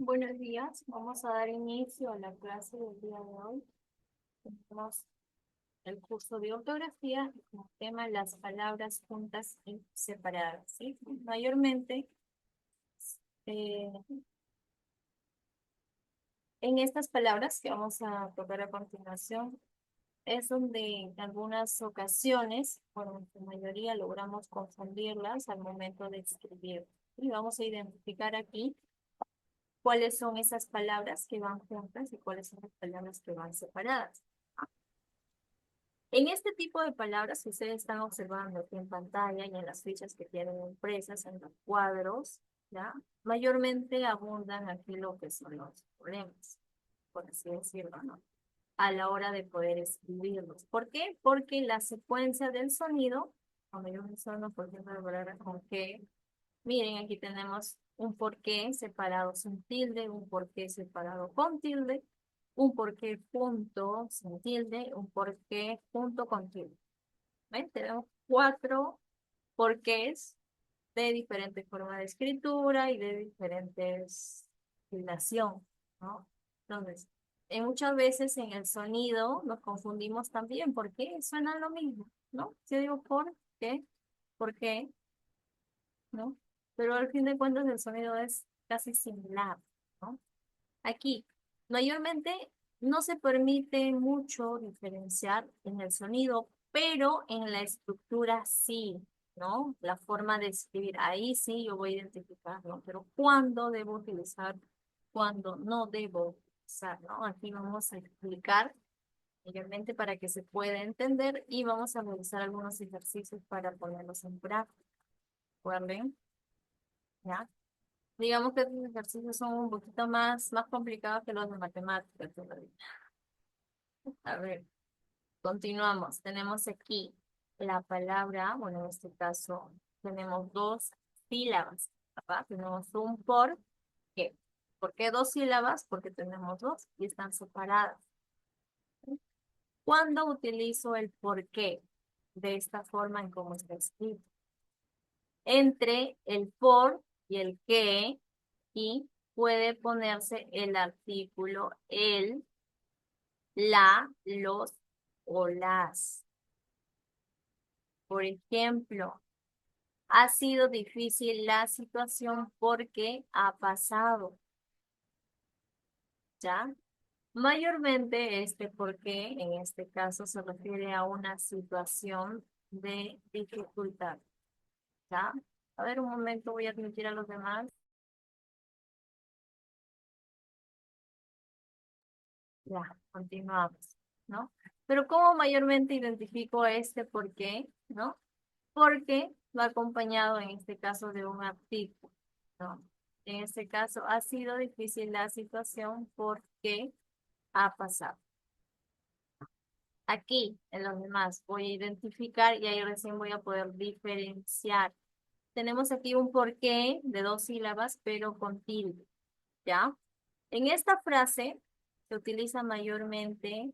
Buenos días, vamos a dar inicio a la clase del día de hoy. Tenemos el curso de ortografía y como tema las palabras juntas y separadas, ¿sí? Mayormente, eh, en estas palabras que vamos a tocar a continuación, es donde en algunas ocasiones, bueno, en su mayoría logramos confundirlas al momento de escribir. Y vamos a identificar aquí cuáles son esas palabras que van juntas y cuáles son las palabras que van separadas. En este tipo de palabras que ustedes están observando aquí en pantalla y en las fichas que tienen impresas en los cuadros, ¿ya? Mayormente abundan aquí lo que son los problemas, por así decirlo, ¿no? A la hora de poder escribirlos. ¿Por qué? Porque la secuencia del sonido, cuando yo menciono, por ejemplo, la palabra con que, miren, aquí tenemos un porqué separado sin tilde, un porqué separado con tilde, un porqué punto sin tilde, un porqué punto con tilde. ¿Ven? Tenemos cuatro porqués de diferentes formas de escritura y de diferentes tildación, ¿no? Entonces, muchas veces en el sonido nos confundimos también porque suenan lo mismo, ¿no? Si yo digo por qué, ¿no? Pero al fin de cuentas el sonido es casi similar, ¿no? Aquí, mayormente no se permite mucho diferenciar en el sonido, pero en la estructura sí, ¿no? La forma de escribir, ahí sí yo voy a identificar, ¿no? Pero ¿cuándo debo utilizar? ¿Cuándo no debo utilizar, ¿no? Aquí vamos a explicar mayormente para que se pueda entender y vamos a realizar algunos ejercicios para ponerlos en práctica. ¿Recuerden? ¿Ya? Digamos que estos ejercicios son un poquito más complicados que los de matemáticas todavía. A ver, continuamos. Tenemos aquí la palabra, bueno, en este caso tenemos dos sílabas, ¿verdad? Tenemos un por qué. ¿Por qué dos sílabas? Porque tenemos dos y están separadas. ¿Cuándo utilizo el por qué? De esta forma en cómo está escrito. Entre el por y el qué y puede ponerse el artículo el, la, los o las. Por ejemplo, ha sido difícil la situación porque ha pasado, ¿ya? Mayormente este porque en este caso se refiere a una situación de dificultad, ¿ya? A ver, un momento, voy a admitir a los demás. Ya, continuamos, ¿no? Pero ¿cómo mayormente identifico este por qué, ¿no? Porque va acompañado en este caso de un artículo, ¿no? En este caso ha sido difícil la situación porque ha pasado. Aquí, en los demás, voy a identificar y ahí recién voy a poder diferenciar. Tenemos aquí un porqué de dos sílabas, pero con tilde, ¿ya? En esta frase se utiliza mayormente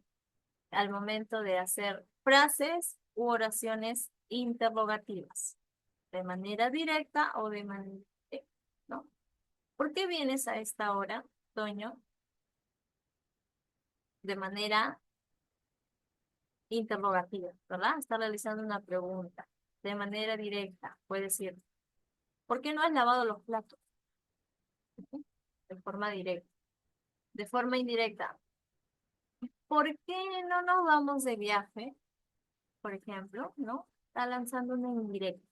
al momento de hacer frases u oraciones interrogativas, de manera directa o de manera indirecta, ¿no? ¿Por qué vienes a esta hora, Toño? De manera interrogativa, ¿verdad? Está realizando una pregunta. De manera directa, puede decir, ¿por qué no has lavado los platos? ¿Sí? De forma directa. De forma indirecta, ¿por qué no nos vamos de viaje? Por ejemplo, ¿no? Está lanzando una indirecta.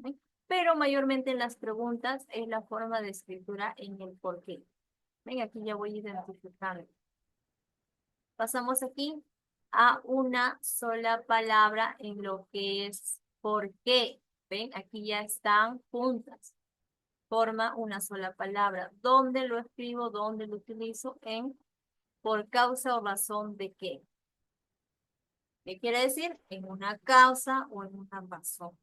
¿Sí? Pero mayormente en las preguntas es la forma de escritura en el por qué. Ven, aquí ya voy identificando. Pasamos aquí a una sola palabra en lo que es por qué. Ven, aquí ya están juntas. Forma una sola palabra. ¿Dónde lo escribo? ¿Dónde lo utilizo? En por causa o razón de qué. ¿Qué quiere decir? En una causa o en una razón.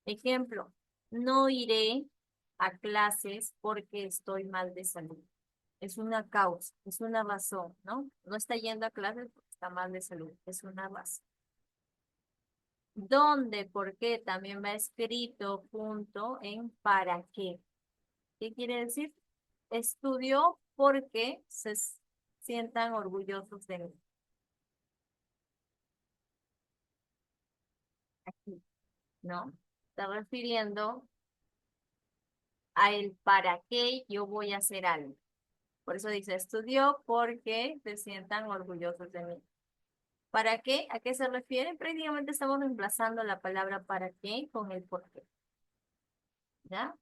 Ejemplo, no iré a clases porque estoy mal de salud. Es una causa, es una razón, ¿no? No está yendo a clases porque está mal de salud, es una razón. ¿Dónde? ¿Por qué? También va escrito junto en para qué. ¿Qué quiere decir? estudio porque sientan orgullosos de mí. Aquí, ¿no? Está refiriendo a el para qué yo voy a hacer algo. Por eso dice, estudió porque se sientan orgullosos de mí. ¿Para qué? ¿A qué se refiere? Prácticamente estamos reemplazando la palabra para qué con el por qué. ¿Ya?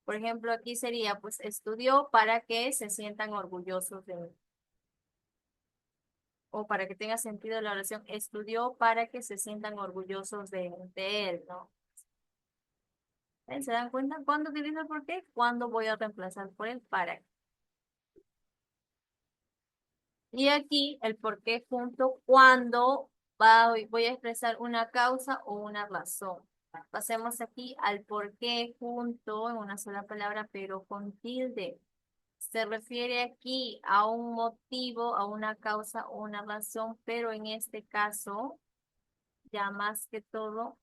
Por ejemplo, aquí sería, pues, estudió para que se sientan orgullosos de mí. O para que tenga sentido la oración, estudió para que se sientan orgullosos de él, ¿no? ¿Se dan cuenta? ¿Cuándo utilizo el por qué? ¿Cuándo voy a reemplazar por el para qué? Y aquí el por qué junto cuando voy a expresar una causa o una razón. Pasemos aquí al por qué junto en una sola palabra, pero con tilde. Se refiere aquí a un motivo, a una causa o una razón, pero en este caso, ya más que todo,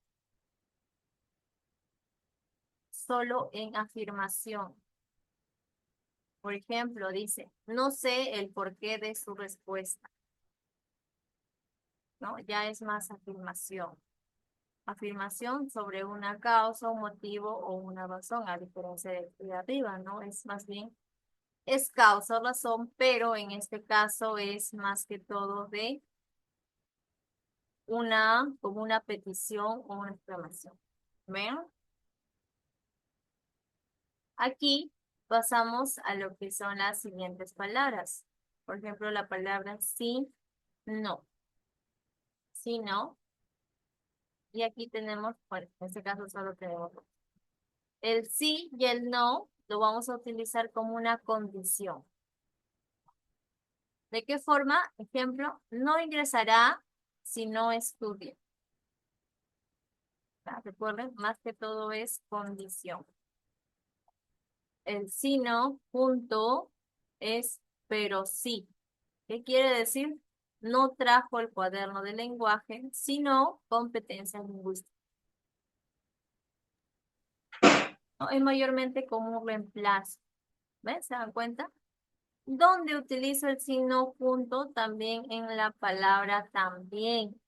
solo en afirmación. Por ejemplo, dice, no sé el porqué de su respuesta, ¿no? Ya es más afirmación. Afirmación sobre una causa, un motivo o una razón, a diferencia de arriba, ¿no? Es más bien, es causa o razón, pero en este caso es más que todo de como una petición o una exclamación. ¿Ven? Aquí pasamos a lo que son las siguientes palabras. Por ejemplo, la palabra sí, no. Sí, no. Y aquí tenemos, bueno, en este caso solo tenemos el sí y el no, lo vamos a utilizar como una condición. ¿De qué forma? Ejemplo, no ingresará si no estudia. Recuerden, más que todo es condición. El sí, no, punto, es pero sí. ¿Qué quiere decir? No trajo el cuaderno de lenguaje, sino competencias lingüísticas. ¿No? Es mayormente como un reemplazo. ¿Ven? ¿Se dan cuenta? Donde utilizo el signo punto también en la palabra también.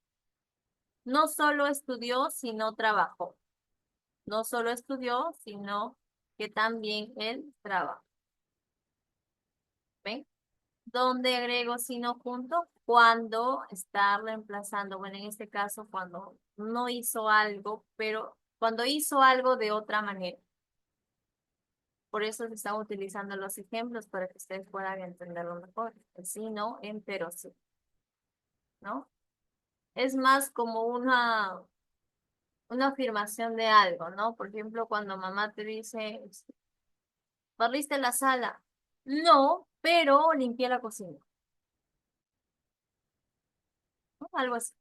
No solo estudió, sino trabajó. No solo estudió, sino que también él trabaja. ¿Ven? Donde agrego sino punto cuando está reemplazando, bueno, en este caso cuando no hizo algo, pero cuando hizo algo de otra manera. Por eso se están utilizando los ejemplos para que ustedes puedan entenderlo mejor. El sí, no, en pero sí, ¿no? Es más como una afirmación de algo, ¿no? Por ejemplo, cuando mamá te dice, ¿barriste la sala? No, pero limpié la cocina, ¿no? Algo así.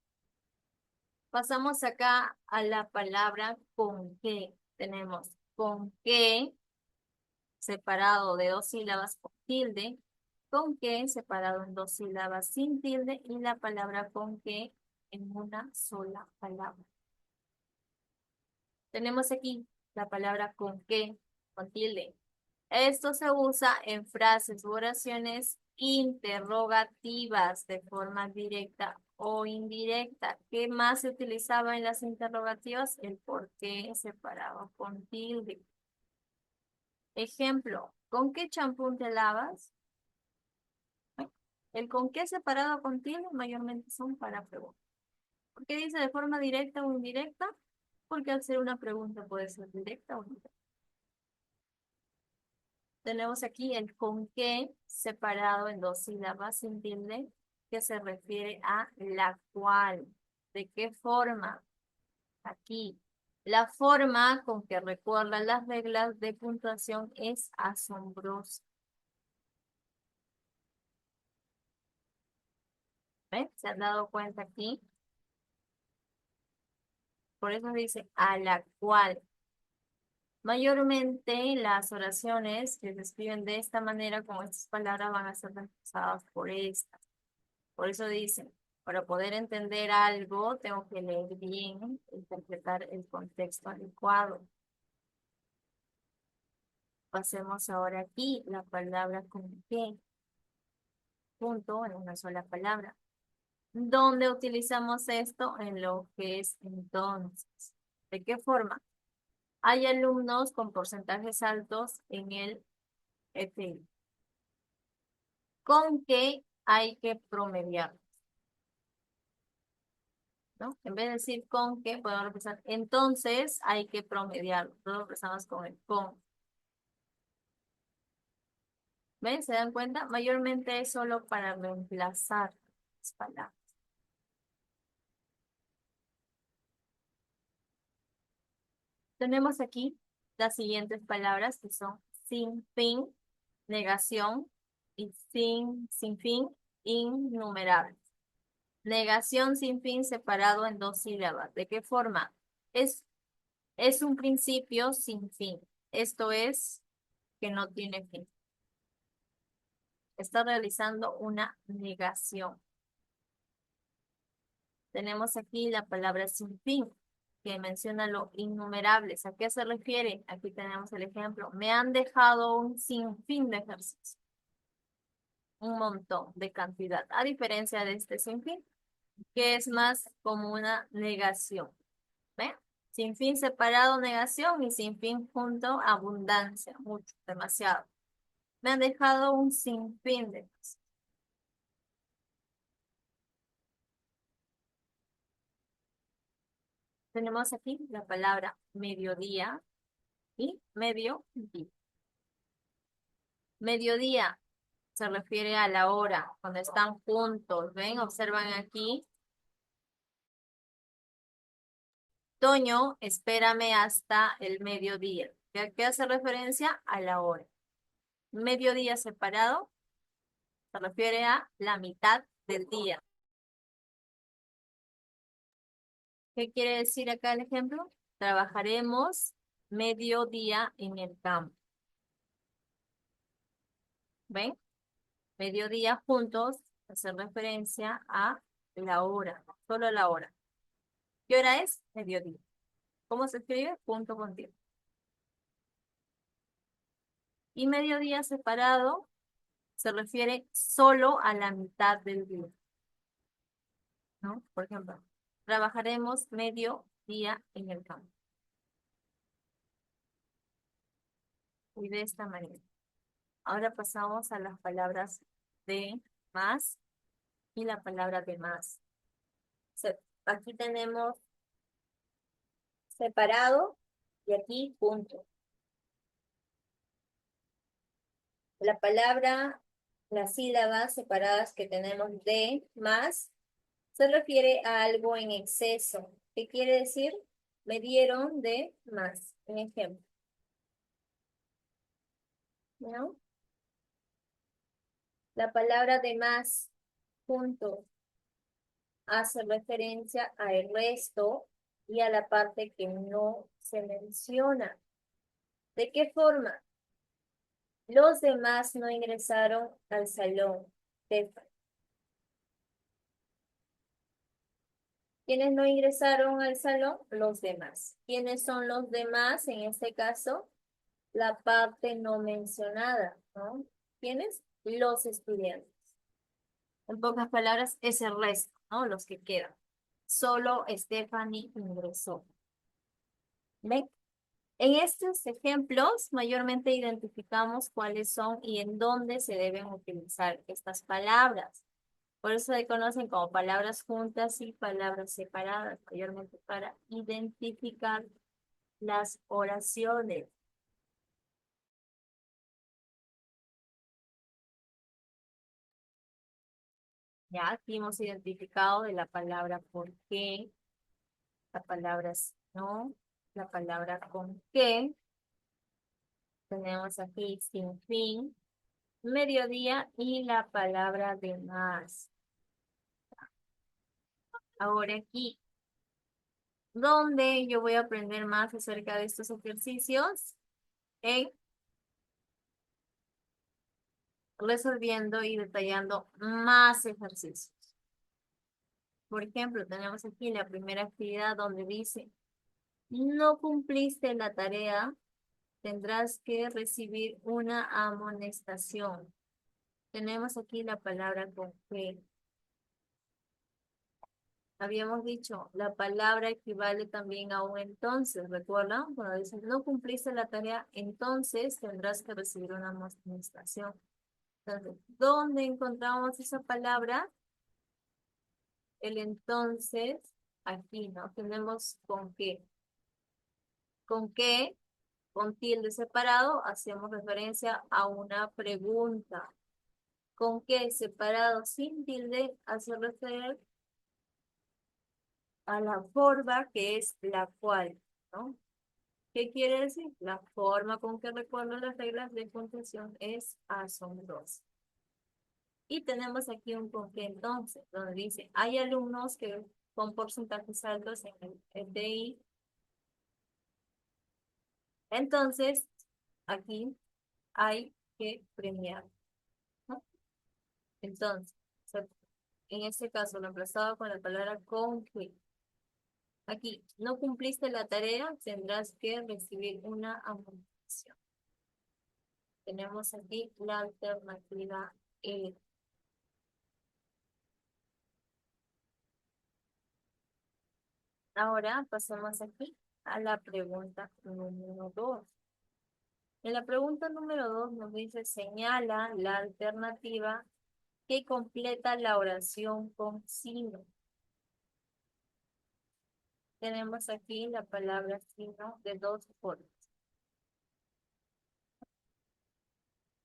Pasamos acá a la palabra con qué. Tenemos con qué separado de dos sílabas con tilde, con qué separado en dos sílabas sin tilde y la palabra con qué en una sola palabra. Tenemos aquí la palabra con qué, con tilde. Esto se usa en frases u oraciones interrogativas de forma directa o indirecta. ¿Qué más se utilizaba en las interrogativas? El por qué separado con tilde. Ejemplo, ¿con qué champú te lavas? El con qué separado con tilde mayormente son para preguntas. ¿Por qué dice de forma directa o indirecta? Porque al ser una pregunta puede ser directa o indirecta. Tenemos aquí el con qué separado en dos sílabas sin tilde que se refiere a la cual. ¿De qué forma? Aquí. La forma con que recuerdan las reglas de puntuación es asombrosa. ¿Ven? ¿Se han dado cuenta aquí? Por eso dice a la cual. Mayormente las oraciones que se escriben de esta manera, con estas palabras, van a ser reemplazadas por estas. Por eso dicen, para poder entender algo, tengo que leer bien, interpretar el contexto adecuado. Pasemos ahora aquí la palabra con qué, junto en una sola palabra. ¿Dónde utilizamos esto? En lo que es entonces. ¿De qué forma? Hay alumnos con porcentajes altos en el EPI. ¿Con qué hay que promediar? ¿No? En vez de decir con qué, podemos reemplazar. Entonces hay que promediarlo. Lo empezamos con el con. ¿Ven? ¿Se dan cuenta? Mayormente es solo para reemplazar las palabras. Tenemos aquí las siguientes palabras que son sin fin, negación y sin fin, innumerables. Negación sin fin separado en dos sílabas. ¿De qué forma? Es, es un principio sin fin. Esto es que no tiene fin. Está realizando una negación. Tenemos aquí la palabra sin fin, que menciona lo innumerables. ¿A qué se refiere? Aquí tenemos el ejemplo. Me han dejado un sinfín de ejercicios. Un montón de cantidad. A diferencia de este sinfín, que es más como una negación. ¿Ven? Sin fin separado, negación, y sin fin junto, abundancia, mucho, demasiado. Me han dejado un sinfín de cosas. Tenemos aquí la palabra mediodía y mediodía. Mediodía se refiere a la hora, cuando están juntos. ¿Ven? Observan aquí. Toño, espérame hasta el mediodía. ¿Qué hace referencia? A la hora. Mediodía separado se refiere a la mitad del día. ¿Qué quiere decir acá el ejemplo? Trabajaremos mediodía en el campo. ¿Ven? Mediodía juntos hace referencia a la hora, solo la hora. ¿Qué hora es? Mediodía. ¿Cómo se escribe? Punto con tiempo. Y mediodía separado se refiere solo a la mitad del día, ¿no? Por ejemplo, trabajaremos medio día en el campo. Y de esta manera. Ahora pasamos a las palabras de más y la palabra de más. Aquí tenemos separado y aquí junto. La palabra, las sílabas separadas que tenemos de más se refiere a algo en exceso. ¿Qué quiere decir? Me dieron de más. Un ejemplo. ¿No? La palabra de más junto hace referencia al resto y a la parte que no se menciona. ¿De qué forma? Los demás no ingresaron al salón. ¿Quiénes no ingresaron al salón? Los demás. ¿Quiénes son los demás? En este caso, la parte no mencionada, ¿no? ¿Quiénes? Los estudiantes. En pocas palabras, es el resto, ¿no? Los que quedan. Solo Stephanie ingresó. ¿Ven? En estos ejemplos, mayormente identificamos cuáles son y en dónde se deben utilizar estas palabras. Por eso se conocen como palabras juntas y palabras separadas, mayormente para identificar las oraciones. Ya aquí hemos identificado de la palabra por qué, la palabra no, la palabra con qué. Tenemos aquí sin fin, mediodía y la palabra de más. Ahora aquí, ¿dónde yo voy a aprender más acerca de estos ejercicios? En resolviendo y detallando más ejercicios. Por ejemplo, tenemos aquí la primera actividad donde dice, no cumpliste la tarea, tendrás que recibir una amonestación. Tenemos aquí la palabra con que. Habíamos dicho, la palabra equivale también a un entonces, ¿recuerdan? Cuando dicen, no cumpliste la tarea, entonces tendrás que recibir una amonestación. Entonces, ¿dónde encontramos esa palabra? El entonces, aquí, ¿no? Tenemos con qué. Con qué, con tilde separado, hacemos referencia a una pregunta. Con qué separado sin tilde hace referencia a la forma que es la cual, ¿no? ¿Qué quiere decir? La forma con que recuerdo las reglas de puntuación es asombrosa. Y tenemos aquí un con qué entonces, donde dice, hay alumnos que con porcentajes altos en el FDI. Entonces, aquí hay que premiar, ¿no? Entonces, en este caso, reemplazado con la palabra con que. Aquí, no cumpliste la tarea, tendrás que recibir una amonestación. Tenemos aquí la alternativa E. Ahora pasamos aquí a la pregunta número 2. En la pregunta número 2 nos dice, señala la alternativa que completa la oración con sino. Tenemos aquí la palabra sino de dos formas.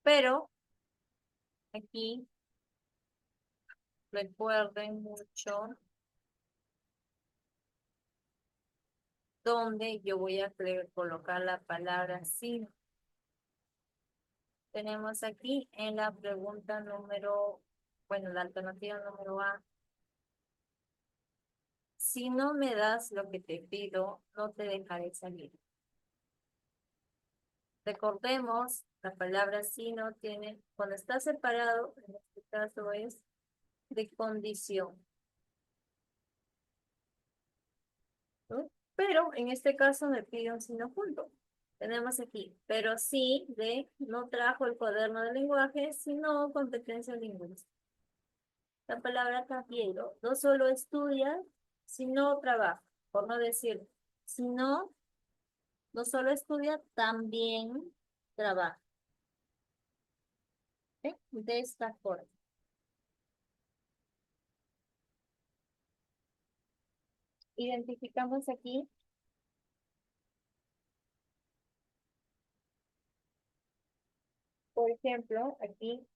Pero aquí recuerden mucho donde yo voy a colocar la palabra sino. Tenemos aquí en la pregunta número, bueno, la alternativa número A. Si no me das lo que te pido, no te dejaré salir. Recordemos, la palabra si no tiene, cuando está separado, en este caso es de condición, ¿no? Pero en este caso me pide un sino junto. Tenemos aquí, pero sí de no trajo el cuaderno de lenguaje, sino competencia lingüística. La palabra cafiero no solo estudia, sino trabaja. Por no decir, sino, no solo estudia, también trabaja. ¿Sí? De esta forma. Identificamos aquí, por ejemplo, aquí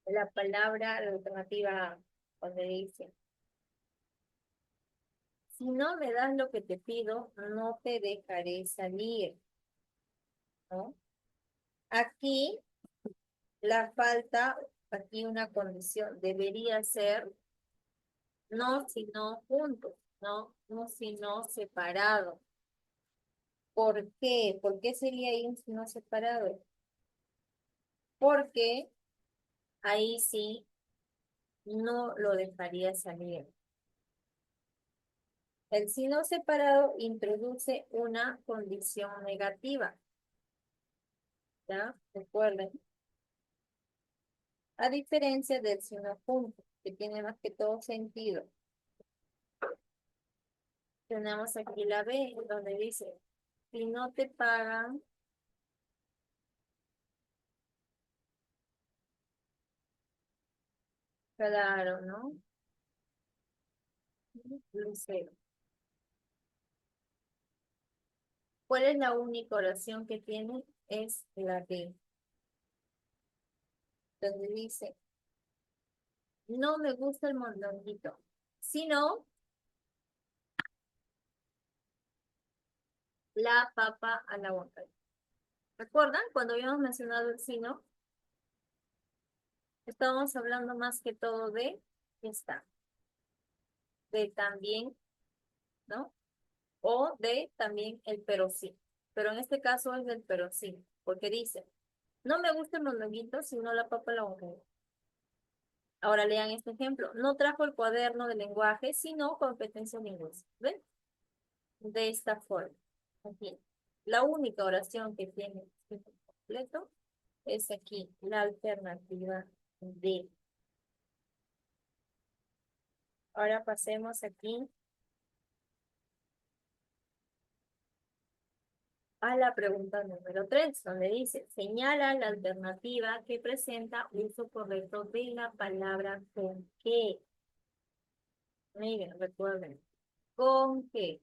la palabra, la alternativa A, donde dice, si no me das lo que te pido, no te dejaré salir, ¿no? Aquí la falta, aquí una condición, debería ser no, sino juntos, no, no, sino separado. ¿Por qué? ¿Por qué sería ahí un sino separado? Porque ahí sí no lo dejaría salir. El sino separado introduce una condición negativa, ¿ya? Recuerden. A diferencia del sino junto, que tiene más que todo sentido. Tenemos aquí la B, donde dice, si no te pagan, claro, ¿no? Lucero. ¿Cuál es la única oración que tiene? Es la B, donde dice, no me gusta el mondonguito, sino la papa a la huancaína. ¿Recuerdan? Cuando habíamos mencionado el sino, estábamos hablando más que todo de esta, de también, ¿no? O de también el pero sí. Pero en este caso es del pero sí, porque dice, no me gustan los longuitos, sino la papa a la huancaína. Ahora lean este ejemplo. No trajo el cuaderno de lenguaje, sino competencia lingüística. ¿Ven? De esta forma. Aquí. La única oración que tiene escrito completo es aquí, la alternativa D. Ahora pasemos aquí a la pregunta número 3, donde dice, señala la alternativa que presenta uso correcto de la palabra con que. Miren, recuerden, con que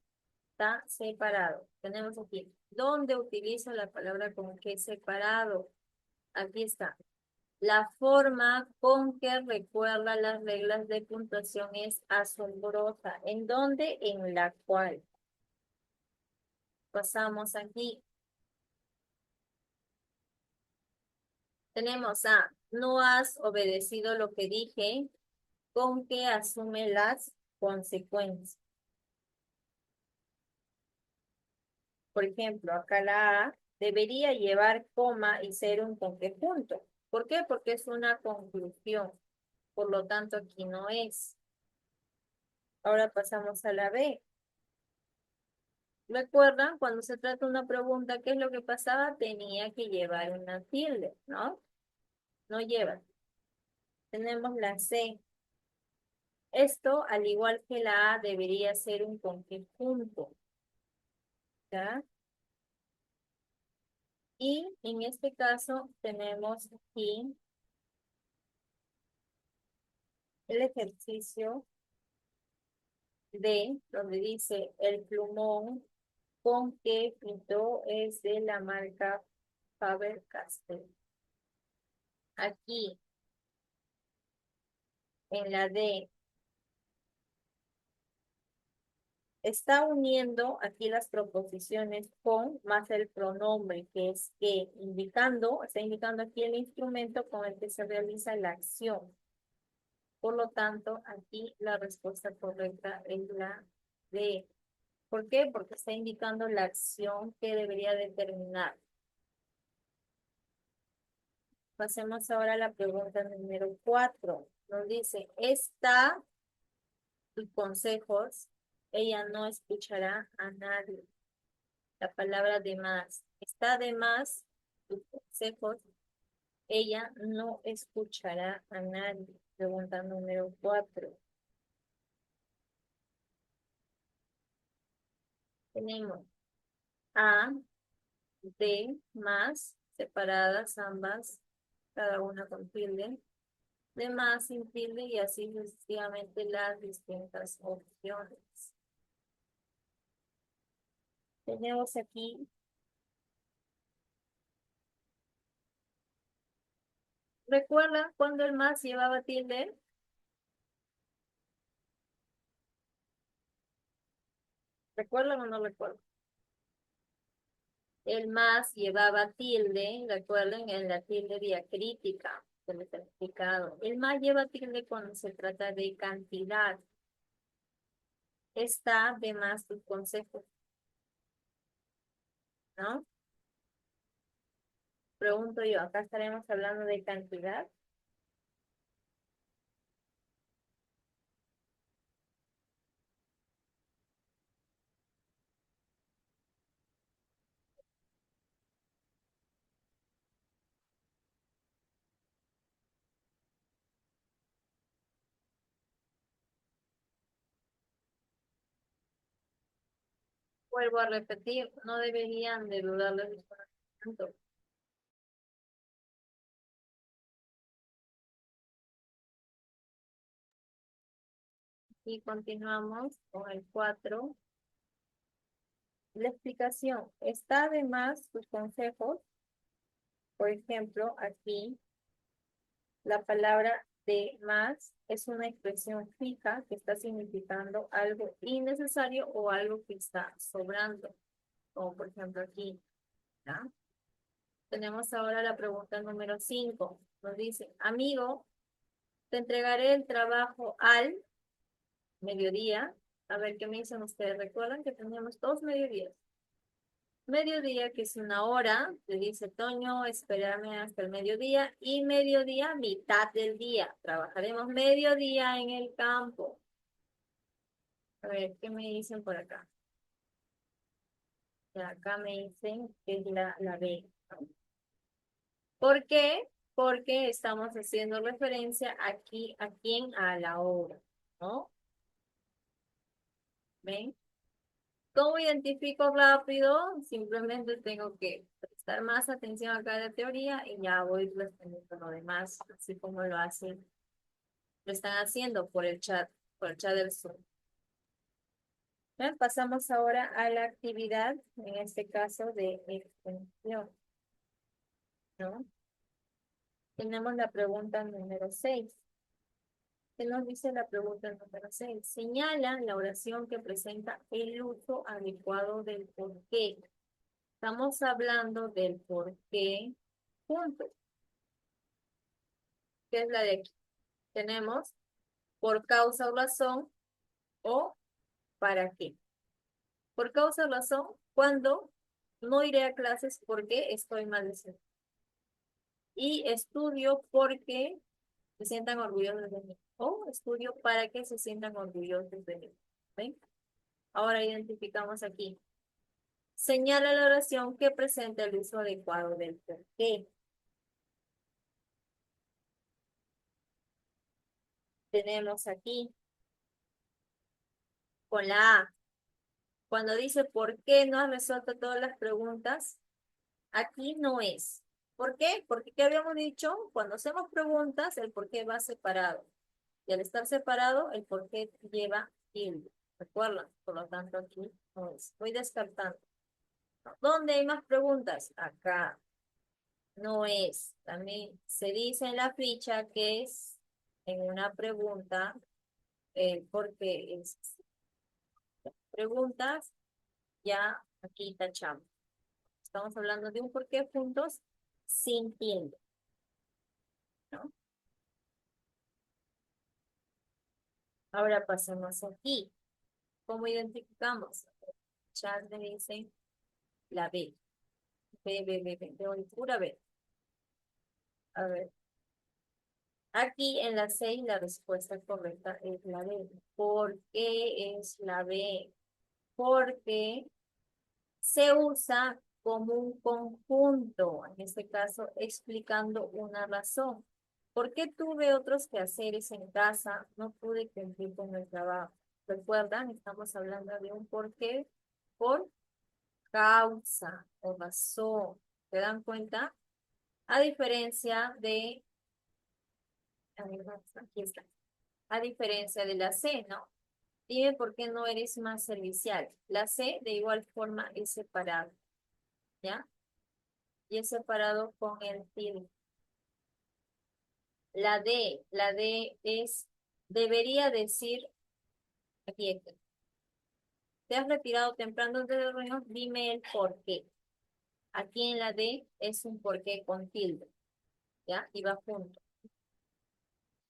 está separado. Tenemos aquí, ¿dónde utilizo la palabra con que separado? Aquí está. La forma con que recuerda las reglas de puntuación es asombrosa. ¿En dónde? En la cual. Pasamos aquí. Tenemos a, no has obedecido lo que dije, con que asume las consecuencias. Por ejemplo, acá la A debería llevar coma y ser un con qué punto. ¿Por qué? Porque es una conclusión. Por lo tanto, aquí no es. Ahora pasamos a la B. ¿Recuerdan? Cuando se trata de una pregunta, ¿qué es lo que pasaba? Tenía que llevar una tilde, ¿no? No lleva. Tenemos la C. Esto, al igual que la A, debería ser un con qué punto, ¿ya? Y en este caso tenemos aquí el ejercicio de donde dice el plumón con que pintó es de la marca Faber-Castell. Aquí en la D está uniendo aquí las proposiciones con más el pronombre que es que indicando, está indicando aquí el instrumento con el que se realiza la acción. Por lo tanto, aquí la respuesta correcta es la D. ¿Por qué? Porque está indicando la acción que debería determinar. Pasemos ahora a la pregunta número 4. Nos dice, esta, tus consejos, ella no escuchará a nadie. La palabra de más. Está de más, tus consejos, ella no escuchará a nadie. Pregunta número 4. Tenemos A, D, más, separadas ambas, cada una con tilde, de más sin tilde y así sucesivamente las distintas opciones. Tenemos aquí, ¿recuerdan cuando el más llevaba tilde? ¿Recuerdan o no recuerdan? El más llevaba tilde, recuerden, en la tilde diacrítica, se les ha explicado. El más lleva tilde cuando se trata de cantidad. Está de más tus consejos, ¿no? Pregunto yo, acá estaremos hablando de cantidad. Vuelvo a repetir, no deberían de dudar de su conocimiento. Y continuamos con el 4. La explicación. Está de más tus consejos. Por ejemplo, aquí la palabra de más es una expresión fija que está significando algo innecesario o algo que está sobrando. Como por ejemplo aquí, ¿ya? Tenemos ahora la pregunta número 5. Nos dice, amigo, te entregaré el trabajo al mediodía. A ver qué me dicen ustedes. Recuerdan que tenemos dos mediodías. Mediodía, que es una hora, le dice Toño, espérame hasta el mediodía. Y mediodía, mitad del día. Trabajaremos mediodía en el campo. A ver, ¿qué me dicen por acá? Acá me dicen que es la B, ¿no? ¿Por qué? Porque estamos haciendo referencia aquí, ¿a quién? A la obra, ¿no? ¿Ven? ¿Cómo identifico rápido? Simplemente tengo que prestar más atención acá a la teoría y ya voy respondiendo lo demás, así como lo están haciendo por el chat del Zoom. Bien, pasamos ahora a la actividad, en este caso de extensión, ¿no? Tenemos la pregunta número 6. ¿Qué nos dice la pregunta número 6? Señala la oración que presenta el uso adecuado del por qué. Estamos hablando del por qué punto, que es la de aquí. Tenemos por causa o razón o para qué. Por causa o razón, cuando no iré a clases porque estoy mal de salud. Y estudio porque se sientan orgullosos de mí. O estudio para que se sientan orgullosos de mí. ¿Ven? Ahora identificamos aquí. Señala la oración que presenta el uso adecuado del por qué. Tenemos aquí con la A. Cuando dice por qué no has resuelto todas las preguntas, aquí no es. ¿Por qué? Porque ¿qué habíamos dicho? Cuando hacemos preguntas, el por qué va separado. Y al estar separado, el por qué lleva tilde. ¿Recuerdan? Por lo tanto, aquí no es. Voy descartando. ¿Dónde hay más preguntas? Acá. No es. También se dice en la ficha que es en una pregunta, porque es preguntas, ya aquí tachamos. Estamos hablando de un por qué juntos sin tilde, ¿no? Ahora pasemos aquí. ¿Cómo identificamos? Ya le dicen la B. B, de pura B. A ver. Aquí en la 6 la respuesta correcta es la B. ¿Por qué es la B? Porque se usa como un conjunto, en este caso explicando una razón. ¿Por qué tuve otros quehaceres en casa? No pude cumplir con el trabajo. ¿Recuerdan? Estamos hablando de un por qué por causa o razón. ¿Se dan cuenta? A diferencia de, a ver, aquí está. A diferencia de la C, ¿no? Dime por qué no eres más servicial. La C de igual forma es separada, ¿ya? Y es separado con el tilde. La D es, debería decir, aquí, te has retirado temprano de la reunión, dime el por qué. Aquí en la D es un por qué con tilde, ¿ya? Y va junto,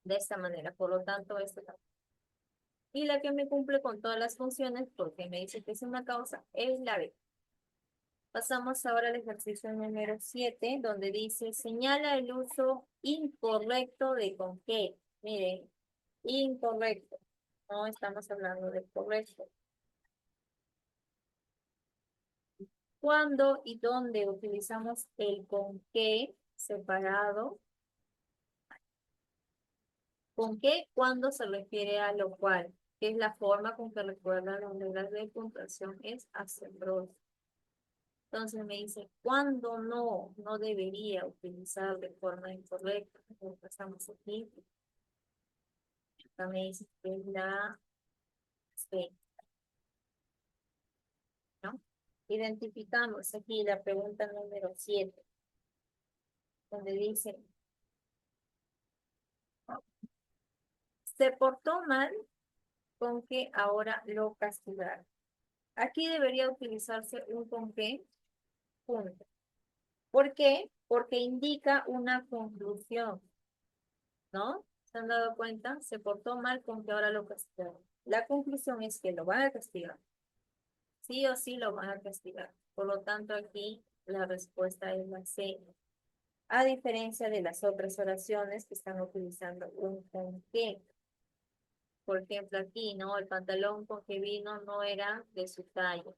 de esta manera. Por lo tanto, esto también. Y la que me cumple con todas las funciones, porque me dice que es una causa, es la B. Pasamos ahora al ejercicio número 7, donde dice, señala el uso incorrecto de con qué. Miren, incorrecto. No estamos hablando de correcto. ¿Cuándo y dónde utilizamos el con qué separado? ¿Con qué? Cuando se refiere a lo cual, que es la forma con que recuerdan las reglas de puntuación, es asombroso. Entonces me dice, ¿cuándo no debería utilizar de forma incorrecta? Pasamos aquí. Acá me dice que es la C, ¿no? Identificamos aquí la pregunta número 7, donde dice, se portó mal con que ahora lo castigaron. Aquí debería utilizarse un con qué, punto. ¿Por qué? Porque indica una conclusión, ¿no? ¿Se han dado cuenta? Se portó mal con que ahora lo castigaron. La conclusión es que lo van a castigar. Sí o sí lo van a castigar. Por lo tanto, aquí la respuesta es la C. A diferencia de las otras oraciones que están utilizando un con qué. Por ejemplo, aquí, ¿no? El pantalón con que vino no era de su talla.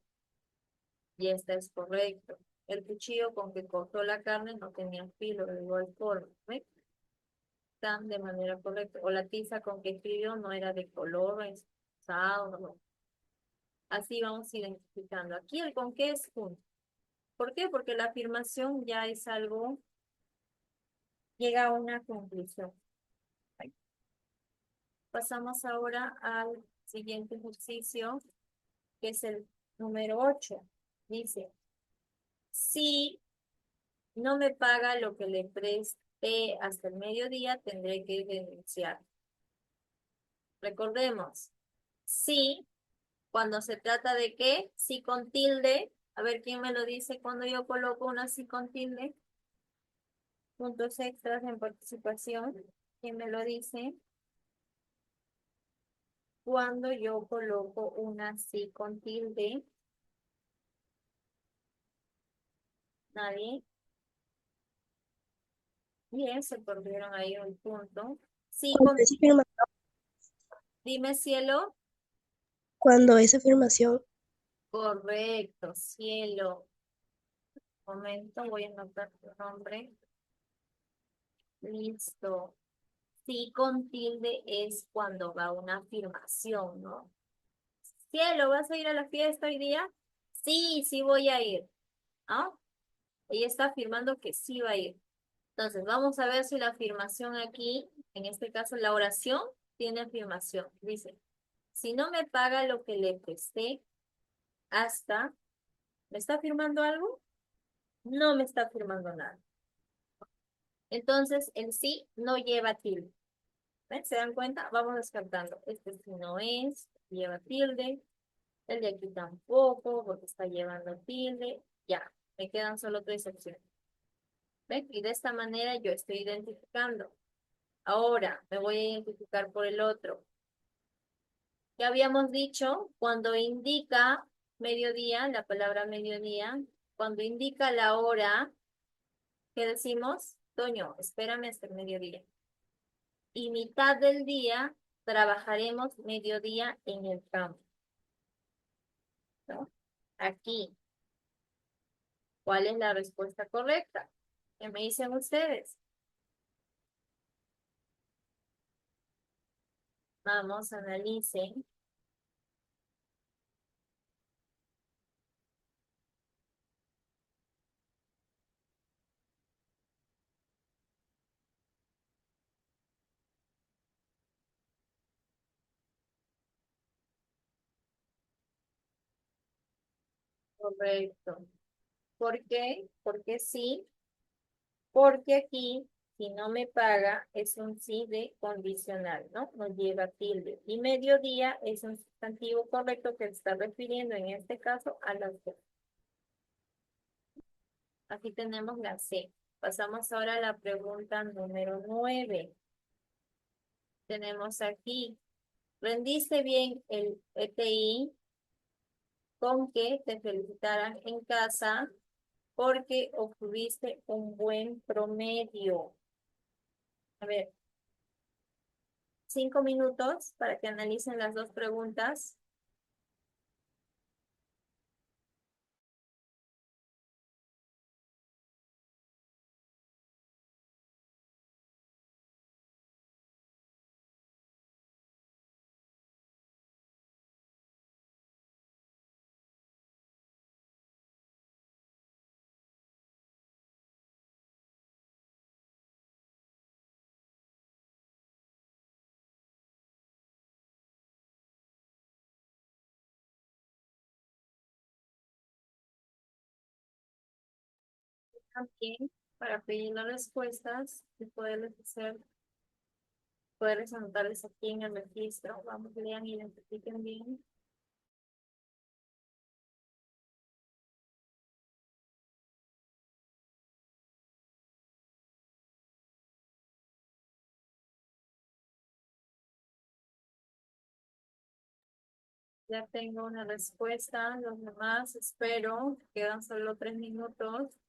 Y este es correcto. El cuchillo con que cortó la carne no tenía filo de igual forma. ¿Ve? Están de manera correcta. O la tiza con que escribió no era de color rosado, no. Así vamos identificando. Aquí el con qué es junto. ¿Por qué? Porque la afirmación ya es algo, llega a una conclusión. Pasamos ahora al siguiente ejercicio, que es el número 8. Dice, si no me paga lo que le presté hasta el mediodía, tendré que denunciar. Recordemos, si, cuando se trata de qué, si con tilde, a ver quién me lo dice cuando yo coloco una si con tilde, puntos extras en participación, ¿quién me lo dice? Cuando yo coloco una si con tilde, nadie. Bien, se perdieron ahí un punto. Sí, Cuando es dime cielo. cuando es afirmación, Correcto, cielo. Momento, voy a anotar tu nombre. Listo. Sí, con tilde es cuando va una afirmación, ¿no? Cielo, ¿vas a ir a la fiesta hoy día? Sí, sí voy a ir. ¿Ah? Ella está afirmando que sí va a ir. Entonces, vamos a ver si la afirmación aquí, en este caso la oración, tiene afirmación. Dice, si no me paga lo que le presté hasta, ¿me está afirmando algo? No me está afirmando nada. Entonces, el sí no lleva tilde. ¿Ven? ¿Se dan cuenta? Vamos descartando. Este sí no es, lleva tilde. El de aquí tampoco, porque está llevando tilde. Ya, me quedan solo tres opciones. ¿Ven? Y de esta manera yo estoy identificando. Ahora me voy a identificar por el otro. Ya habíamos dicho, cuando indica mediodía, la palabra mediodía, cuando indica la hora, ¿qué decimos? Toño, espérame hasta el mediodía. Y mitad del día trabajaremos mediodía en el campo, ¿no? Aquí, ¿cuál es la respuesta correcta? ¿Qué me dicen ustedes? Vamos, analicen. Correcto. ¿Por qué? Porque sí, porque aquí, si no me paga, es un sí de condicional, ¿no? No lleva tilde. Y mediodía es un sustantivo correcto que se está refiriendo en este caso a las dos. Aquí tenemos la C. Pasamos ahora a la pregunta número 9. Tenemos aquí, rendiste bien el ETI con que te felicitaran en casa porque obtuviste un buen promedio. A ver, 5 minutos para que analicen las dos preguntas. También para pedir las respuestas y poderles anotarles aquí en el registro. Vamos, lean, identifiquen bien. Ya tengo una respuesta. Los demás, espero. Quedan solo 3 minutos.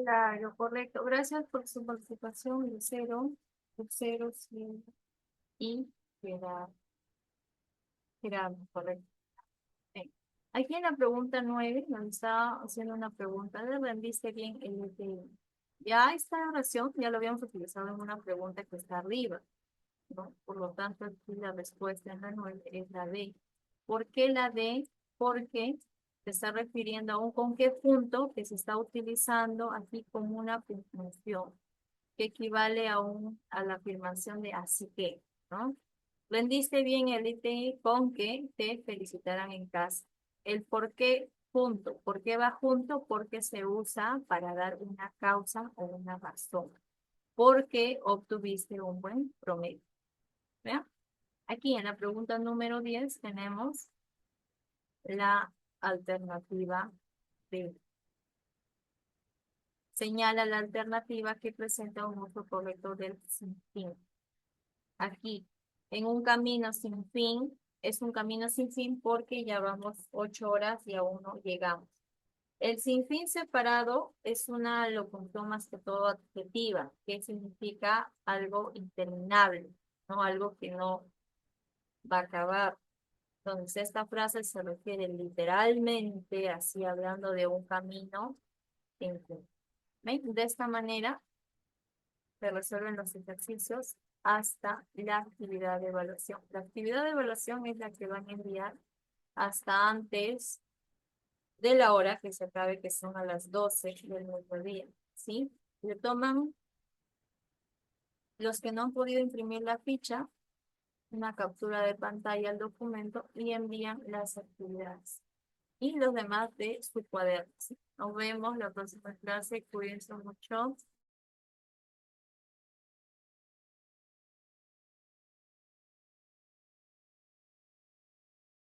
Claro, correcto. Gracias por su participación, Lucero. Lucero, sí. Y Gerardo, Gerardo, correcto. Bien. Aquí en la pregunta 9 nos está haciendo una pregunta. ¿Le rendiste bien el ETI? Ya esta oración ya lo habíamos utilizado en una pregunta que está arriba, ¿no? Por lo tanto, aquí la respuesta en la 9 es la D. ¿Por qué la D? Porque se está refiriendo a un con qué punto que se está utilizando aquí como una puntuación que equivale a la afirmación de así que, ¿no? Rendiste bien el ITI con que te felicitarán en casa. El por qué junto. ¿Por qué va junto? Porque se usa para dar una causa o una razón. Porque obtuviste un buen promedio. ¿Vean? Aquí en la pregunta número 10 tenemos la alternativa B. Señala la alternativa que presenta un uso correcto del sinfín. Aquí, en un camino sin fin, es un camino sin fin porque ya vamos 8 horas y aún no llegamos. El sinfín separado es una locución más que todo adjetiva, que significa algo interminable, ¿no? Algo que no va a acabar. Entonces, esta frase se refiere literalmente, así hablando de un camino sin fin. ¿Ven? De esta manera se resuelven los ejercicios hasta la actividad de evaluación. La actividad de evaluación es la que van a enviar hasta antes de la hora que se acabe, que son a las 12 del mediodía, ¿sí? Le toman los que no han podido imprimir la ficha, una captura de pantalla al documento y envían las actividades. Y los demás de su cuaderno, ¿sí? Nos vemos la próxima clase. Cuídense mucho.